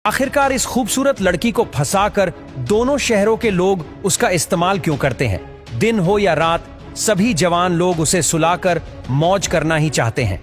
आखिरकार इस खूबसूरत लड़की को फंसाकर दोनों शहरों के लोग उसका इस्तेमाल क्यों करते हैं? दिन हो या रात, सभी जवान लोग उसे सुलाकर मौज करना ही चाहते हैं।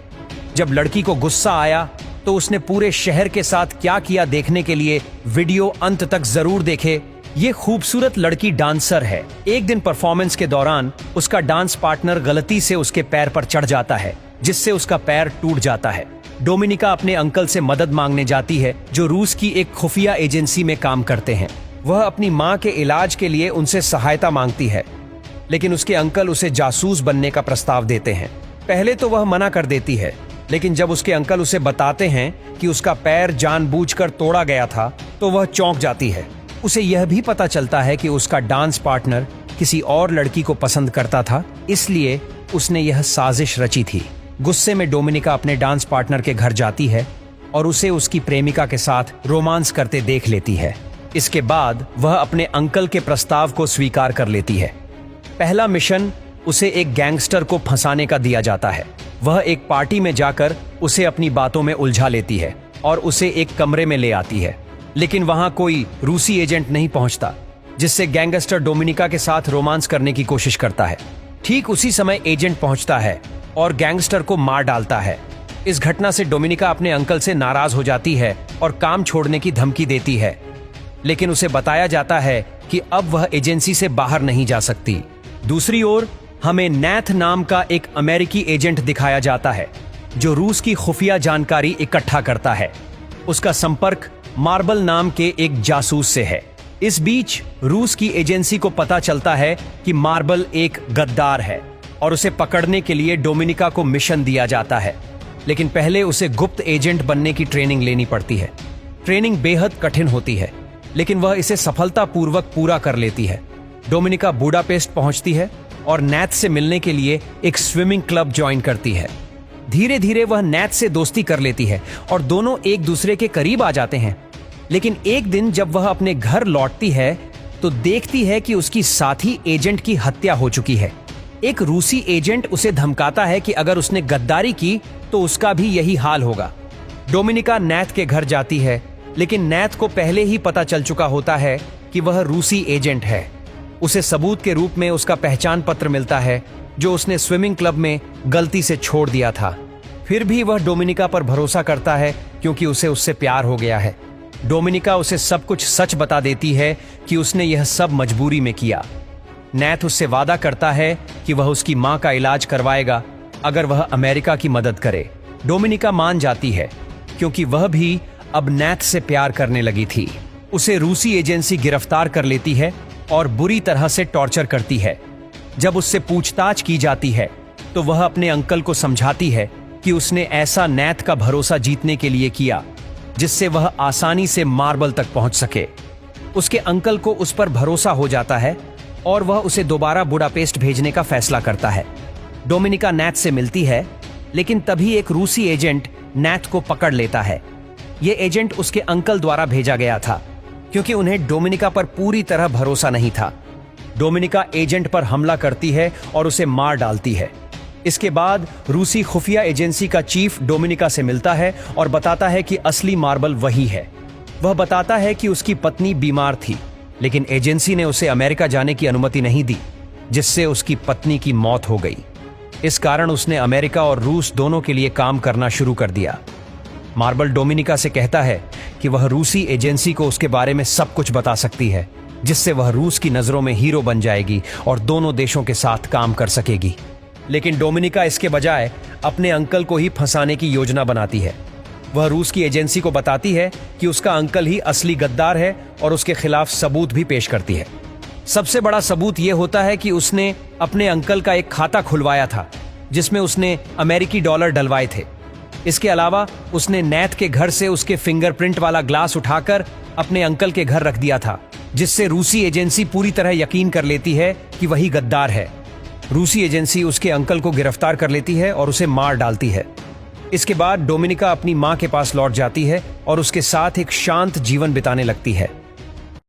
जब लड़की को गुस्सा आया तो उसने पूरे शहर के साथ क्या किया देखने के लिए वीडियो अंत तक जरूर देखे। ये खूबसूरत लड़की डांसर है। एक दिन परफॉर्मेंस के दौरान उसका डांस पार्टनर गलती से उसके पैर पर चढ़ जाता है, जिससे उसका पैर टूट जाता है। डोमिनिका अपने अंकल से मदद मांगने जाती है, जो रूस की एक खुफिया एजेंसी में काम करते हैं। वह अपनी मां के इलाज के लिए उनसे सहायता मांगती है, लेकिन उसके अंकल उसे जासूस बनने का प्रस्ताव देते हैं। पहले तो वह मना कर देती है, लेकिन जब उसके अंकल उसे बताते हैं कि उसका पैर जानबूझकर तोड़ा गया था, तो वह चौंक जाती है। उसे यह भी पता चलता है कि उसका डांस पार्टनर किसी और लड़की को पसंद करता था, इसलिए उसने यह साजिश रची थी। गुस्से में डोमिनिका अपने डांस पार्टनर के घर जाती है और उसे उसकी प्रेमिका के साथ रोमांस करते देख लेती है। इसके बाद वह अपने अंकल के प्रस्ताव को स्वीकार कर लेती है। पहला मिशन उसे एक गैंगस्टर को फंसाने का दिया जाता है। वह एक पार्टी में जाकर उसे अपनी बातों में उलझा लेती है और उसे एक कमरे में ले आती है, लेकिन वहां कोई रूसी एजेंट नहीं पहुंचता, जिससे गैंगस्टर डोमिनिका के साथ रोमांस करने की कोशिश करता है। ठीक उसी समय एजेंट पहुंचता है और गैंगस्टर को मार डालता है। इस घटना से डोमिनिका अपने अंकल से नाराज हो जाती है और काम छोड़ने की धमकी देती है, लेकिन उसे बताया जाता है कि अब वह एजेंसी से बाहर नहीं जा सकती। दूसरी ओर हमें नैथ नाम का एक अमेरिकी एजेंट दिखाया जाता है, जो रूस की खुफिया जानकारी इकट्ठा करता है। उसका संपर्क मार्बल नाम के एक जासूस से है। इस बीच रूस की एजेंसी को पता चलता है कि मार्बल एक गद्दार है और उसे पकड़ने के लिए डोमिनिका को मिशन दिया जाता है, लेकिन पहले उसे गुप्त एजेंट बनने की ट्रेनिंग लेनी पड़ती है। ट्रेनिंग बेहद कठिन होती है, लेकिन वह इसे सफलतापूर्वक पूरा कर लेती है। डोमिनिका बुडापेस्ट पहुंचती है और नैथ से मिलने के लिए एक स्विमिंग क्लब ज्वाइन करती है। धीरे धीरे वह नैथ से दोस्ती कर लेती है और दोनों एक दूसरे के करीब आ जाते हैं। लेकिन एक दिन जब वह अपने घर लौटती है तो देखती है कि उसकी साथी एजेंट की हत्या हो चुकी है। एक रूसी एजेंट उसे धमकाता है कि अगर उसने गद्दारी की तो उसका भी यही हाल होगा। डोमिनिका नैथ के घर जाती है, लेकिन नैथ को पहले ही पता चल चुका होता है कि वह रूसी एजेंट है। उसे सबूत के रूप में उसका पहचान पत्र मिलता है, जो उसने स्विमिंग क्लब में गलती से छोड़ दिया था। फिर भी वह डोमिनिका पर भरोसा करता है, क्योंकि उसे उससे प्यार हो गया है। डोमिनिका उसे सब कुछ सच बता देती है कि उसने यह सब मजबूरी में किया। नैथ उससे वादा करता है कि वह उसकी मां का इलाज करवाएगा अगर वह अमेरिका की मदद करे। डोमिनिका मान जाती है, क्योंकि वह भी अब नैथ से प्यार करने लगी थी। उसे रूसी एजेंसी गिरफ्तार कर लेती है और बुरी तरह से टॉर्चर करती है। जब उससे पूछताछ की जाती है तो वह अपने अंकल को समझाती है कि उसने ऐसा नैथ का भरोसा जीतने के लिए किया, जिससे वह आसानी से मार्बल तक पहुंच सके। उसके अंकल को उस पर भरोसा हो जाता है और वह उसे दोबारा बुडापेस्ट भेजने का फैसला करता है। डोमिनिका नैथ से मिलती है, लेकिन तभी एक रूसी एजेंट नैथ को पकड़ लेता है। यह एजेंट उसके अंकल द्वारा भेजा गया था, क्योंकि उन्हें डोमिनिका पर पूरी तरह भरोसा नहीं था। डोमिनिका एजेंट पर हमला करती है और उसे मार डालती है। इसके बाद रूसी खुफिया एजेंसी का चीफ डोमिनिका से मिलता है और बताता है कि असली मार्बल वही है। वह बताता है कि उसकी पत्नी बीमार थी, लेकिन एजेंसी ने उसे अमेरिका जाने की अनुमति नहीं दी, जिससे उसकी पत्नी की मौत हो गई। इस कारण उसने अमेरिका और रूस दोनों के लिए काम करना शुरू कर दिया। मार्बल डोमिनिका से कहता है कि वह रूसी एजेंसी को उसके बारे में सब कुछ बता सकती है, जिससे वह रूस की नजरों में हीरो बन जाएगी और दोनों देशों के साथ काम कर सकेगी। लेकिन डोमिनिका इसके बजाय अपने अंकल को ही फंसाने की योजना बनाती है। वह रूस की एजेंसी को बताती है कि उसका अंकल ही असली गद्दार है और उसके खिलाफ सबूत भी पेश करती है। सबसे बड़ा सबूत यह होता है कि उसने अपने अंकल का एक खाता खुलवाया था, जिसमें उसने अमेरिकी डॉलर डलवाए थे। इसके अलावा उसने नैथ के घर से उसके फिंगरप्रिंट वाला ग्लास उठाकर अपने अंकल के घर रख दिया था, जिससे रूसी एजेंसी पूरी तरह यकीन कर लेती है कि वही गद्दार है। रूसी एजेंसी उसके अंकल को गिरफ्तार कर लेती है और उसे मार डालती है। इसके बाद डोमिनिका अपनी मां के पास लौट जाती है और उसके साथ एक शांत जीवन बिताने लगती है।